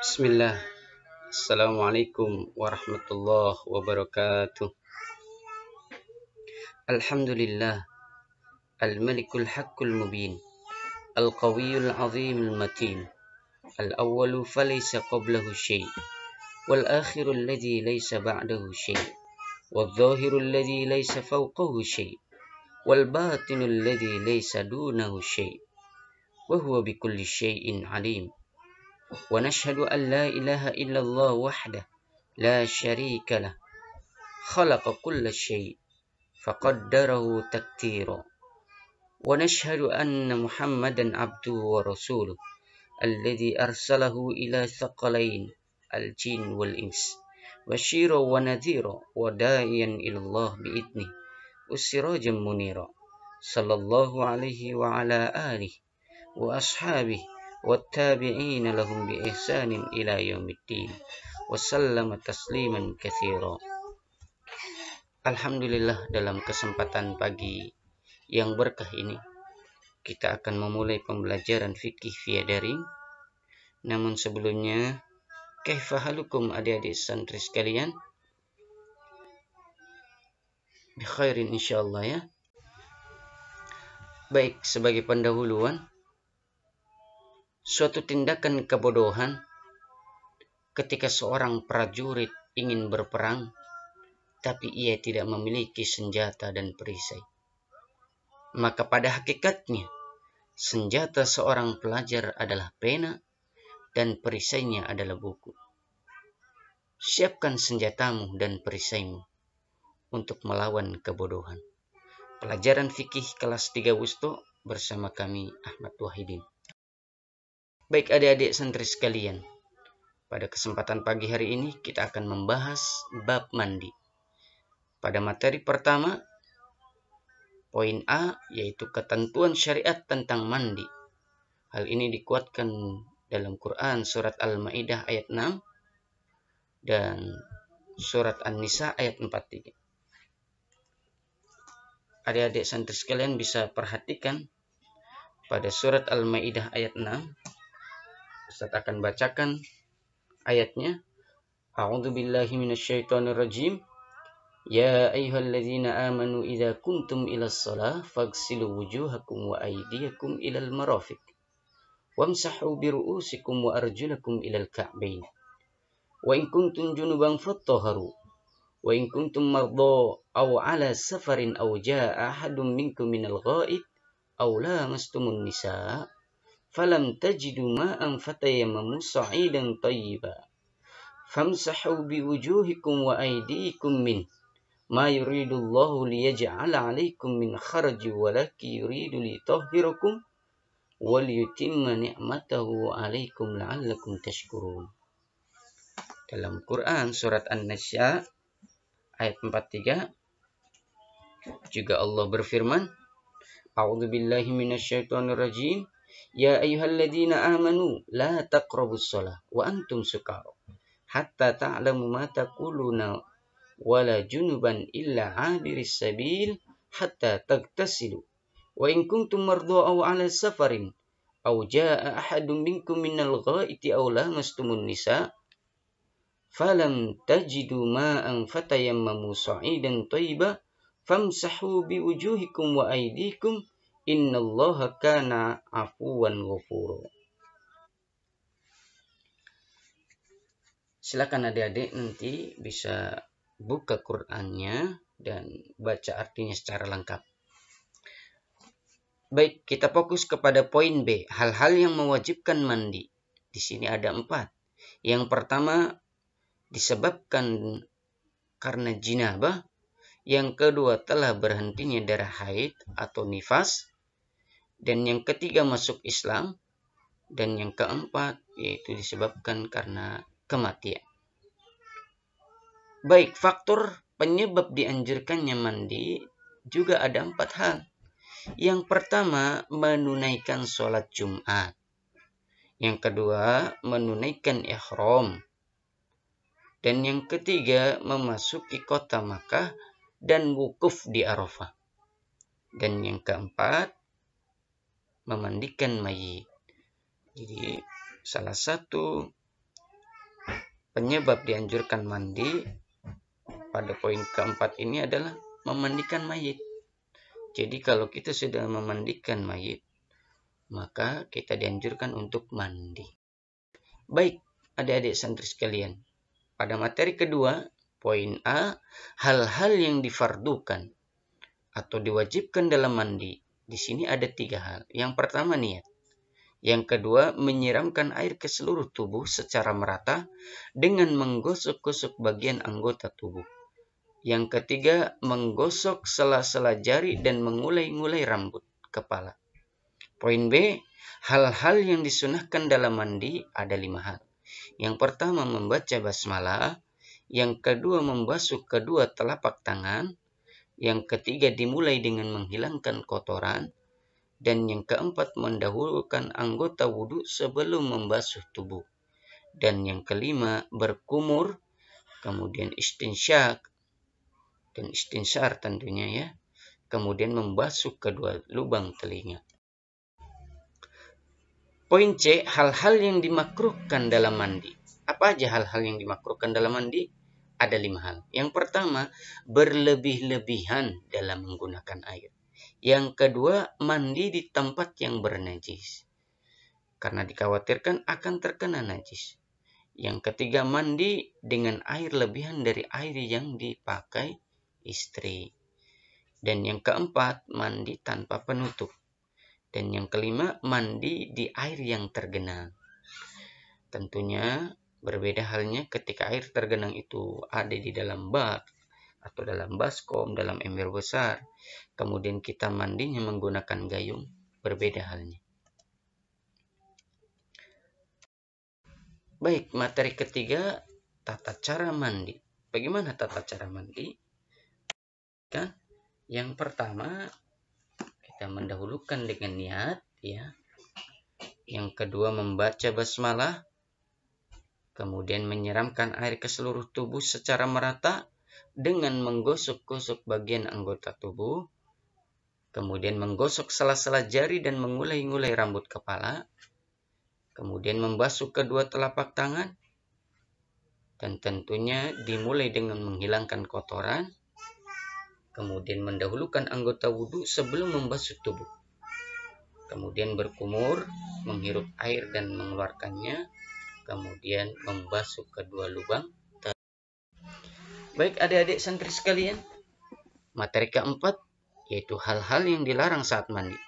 Bismillah. Assalamualaikum warahmatullahi wabarakatuh. Alhamdulillah. Al-Malikul Haqqul Mubin. Al-Qawiyul Azimul Matin. Al-Awwalu falaysa qablahu syai'. Wal-akhiru alladhi laysa ba'dahu syai'. Wal-zahiru alladhi laysa fawqahu syai'. Wal-batinu alladhi laysa dunahu syai'. Wa huwa bikulli syai'in alim. ونشهد أن لا إله إلا الله وحده لا شريك له خلق كل شيء فقدره تقديرا ونشهد أن محمدا عبده ورسوله الذي أرسله إلى ثقلين الجن والإنس بشيرا ونذيرا وداعيا إلى الله بإذنه وسراجا منيرا صلى الله عليه وعلى آله وأصحابه والتابعين لهم بإحسان إلى يوم الدين وسلم تسليما كثيرا. Alhamdulillah, dalam kesempatan pagi yang berkah ini kita akan memulai pembelajaran fikih via daring. Namun sebelumnya, kaifa halukum adik-adik santri sekalian? Bi khairin insyaallah ya. Baik, sebagai pendahuluan, suatu tindakan kebodohan ketika seorang prajurit ingin berperang tapi ia tidak memiliki senjata dan perisai. Maka pada hakikatnya senjata seorang pelajar adalah pena dan perisainya adalah buku. Siapkan senjatamu dan perisaimu untuk melawan kebodohan. Pelajaran fikih kelas 3 Wusto bersama kami Ahmad Wahidin. Baik adik-adik santri sekalian, pada kesempatan pagi hari ini kita akan membahas bab mandi. Pada materi pertama, poin A, yaitu ketentuan syariat tentang mandi. Hal ini dikuatkan dalam Quran surat Al-Maidah ayat 6 dan surat An-Nisa ayat 43. Adik-adik santri sekalian bisa perhatikan pada surat Al-Maidah ayat 6. Ustaz akan bacakan ayatnya. A'udzu billahi minasyaitonir rajim. Ya ayyuhalladzina amanu idza kuntum ilas shalah faghsilu wujuhakum wa aydiyakum ilal marafiq wamsahu bi ru'usikum wa arjulakum ilal ka'bayn. Wa in kuntum junuban fattahharu wa in kuntum marda aw ala safarin aw jaa ahadun minkum minal ghaid aw lamastumun nisaa falam tajidu ma'an fatayammamu sa'idan thayyiban famsahu biwujuhikum wa aydikum min ma yuridullahu liyaj'ala 'alaikum min kharaji walaki yuridu litahhirakum wa liyutimma ni'matahu 'alaikum la'allakum tashkurun. Dalam Quran surat An-Nisa ayat 43 juga Allah berfirman, A'udzu billahi minasyaitonir rajim. Ya ayyuhalladzina amanu la taqrabus shalah wa antum sukara hatta ta'lamu ma taquluna wala junuban illa 'abiris sabil hatta tagtasilu wa in kuntum marda aw 'ala safarin aw jaa ahadun minkum minal ghaiti aw lamastumun nisa falam tajidu ma'an fatayammamu sa'idan thayyiban famsahu biwujuhikum wa aydikum innallaha kana afuwan ghafura. Silakan adik-adik nanti bisa buka Qur'annya dan baca artinya secara lengkap. Baik, kita fokus kepada poin B, hal-hal yang mewajibkan mandi. Di sini ada 4. Yang pertama disebabkan karena jinabah. Yang kedua telah berhentinya darah haid atau nifas. Dan yang ketiga masuk Islam. Dan yang keempat yaitu disebabkan karena kematian. Baik, faktor penyebab dianjurkannya mandi juga ada 4 hal. Yang pertama, menunaikan sholat Jumat. Yang kedua, menunaikan ihram. Dan yang ketiga, memasuki kota Makkah dan wukuf di Arafah. Dan yang keempat, memandikan mayit. Jadi, salah satu penyebab dianjurkan mandi pada poin keempat ini adalah memandikan mayit. Jadi, kalau kita sudah memandikan mayit, maka kita dianjurkan untuk mandi. Baik, adik-adik santri sekalian. Pada materi kedua, poin A, hal-hal yang difardukan atau diwajibkan dalam mandi. Di sini ada 3 hal. Yang pertama, niat. Yang kedua, menyiramkan air ke seluruh tubuh secara merata dengan menggosok-gosok bagian anggota tubuh. Yang ketiga, menggosok sela-sela jari dan mengulai-ngulai rambut kepala. Poin B, hal-hal yang disunahkan dalam mandi ada 5 hal. Yang pertama, membaca basmalah. Yang kedua, membasuh kedua telapak tangan. Yang ketiga, dimulai dengan menghilangkan kotoran. Dan yang keempat, mendahulukan anggota wudhu sebelum membasuh tubuh. Dan yang kelima, berkumur, kemudian istinsyak, dan istinsar tentunya ya. Kemudian membasuh kedua lubang telinga. Poin C, hal-hal yang dimakruhkan dalam mandi. Apa aja hal-hal yang dimakruhkan dalam mandi? Ada 5 hal. Yang pertama, berlebih-lebihan dalam menggunakan air. Yang kedua, mandi di tempat yang bernajis, karena dikhawatirkan akan terkena najis. Yang ketiga, mandi dengan air lebihan dari air yang dipakai istri. Dan yang keempat, mandi tanpa penutup. Dan yang kelima, mandi di air yang tergenang. Tentunya berbeda halnya ketika air tergenang itu ada di dalam bak atau dalam baskom, dalam ember besar. Kemudian kita mandinya menggunakan gayung, berbeda halnya. Baik, materi ketiga, tata cara mandi. Bagaimana tata cara mandi? Kan? Yang pertama, kita mendahulukan dengan niat, ya. Yang kedua, membaca basmalah. Kemudian menyiramkan air ke seluruh tubuh secara merata dengan menggosok-gosok bagian anggota tubuh. Kemudian menggosok sela-sela jari dan mengulai-ngulai rambut kepala. Kemudian membasuh kedua telapak tangan. Dan tentunya dimulai dengan menghilangkan kotoran. Kemudian mendahulukan anggota wudhu sebelum membasuh tubuh. Kemudian berkumur, menghirup air dan mengeluarkannya. Kemudian membasuh kedua lubang. Baik adik-adik santri sekalian, materi keempat yaitu hal-hal yang dilarang saat mandi.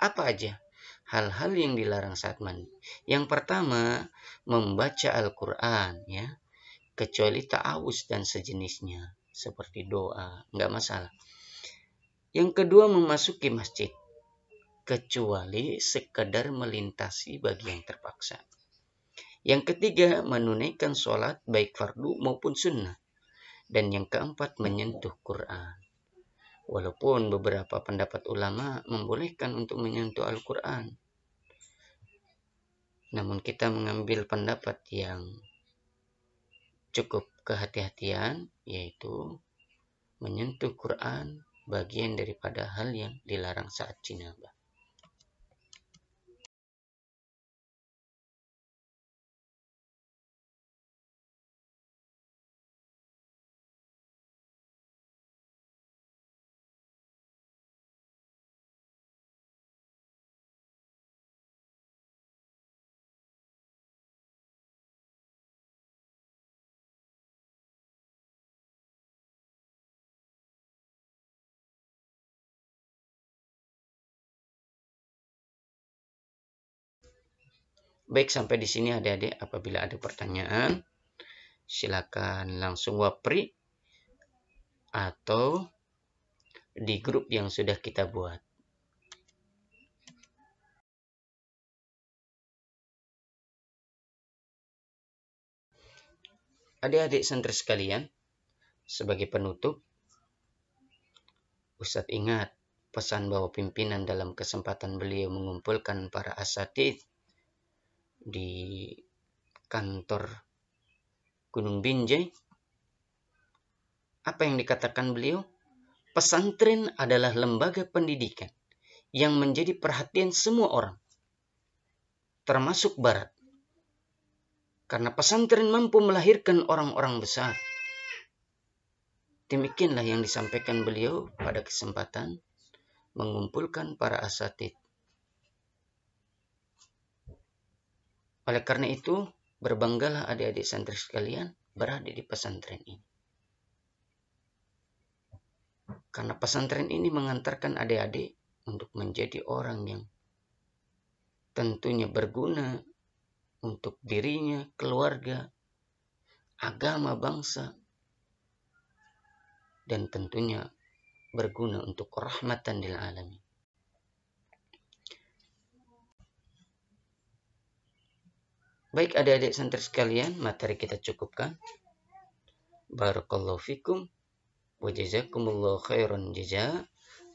Apa aja hal-hal yang dilarang saat mandi? Yang pertama, membaca Al-Quran, ya, kecuali ta'awuz dan sejenisnya, seperti doa, nggak masalah. Yang kedua, memasuki masjid, kecuali sekedar melintasi bagi yang terpaksa. Yang ketiga, menunaikan sholat baik fardu maupun sunnah. Dan yang keempat, menyentuh Quran. Walaupun beberapa pendapat ulama membolehkan untuk menyentuh Al-Quran, namun kita mengambil pendapat yang cukup kehati-hatian, yaitu menyentuh Quran bagian daripada hal yang dilarang saat jinabah. Baik, sampai di sini adik-adik. Apabila ada pertanyaan, silakan langsung wapri atau di grup yang sudah kita buat. Adik-adik santri sekalian, sebagai penutup, Ustadz ingat pesan bahwa pimpinan dalam kesempatan beliau mengumpulkan para asatidz di kantor Gunung Binjai. Apa yang dikatakan beliau? Pesantren adalah lembaga pendidikan yang menjadi perhatian semua orang, termasuk Barat. Karena pesantren mampu melahirkan orang-orang besar. Demikianlah yang disampaikan beliau pada kesempatan mengumpulkan para asatidz. Oleh karena itu, berbanggalah adik-adik santri sekalian berada di pesantren ini. Karena pesantren ini mengantarkan adik-adik untuk menjadi orang yang tentunya berguna untuk dirinya, keluarga, agama, bangsa, dan tentunya berguna untuk rahmatan lil alamin. Baik adik-adik santri sekalian, materi kita cukupkan. Barakallahu fikum wa jazakumullahu khairan jazaa.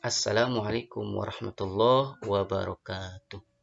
Assalamualaikum warahmatullahi wabarakatuh.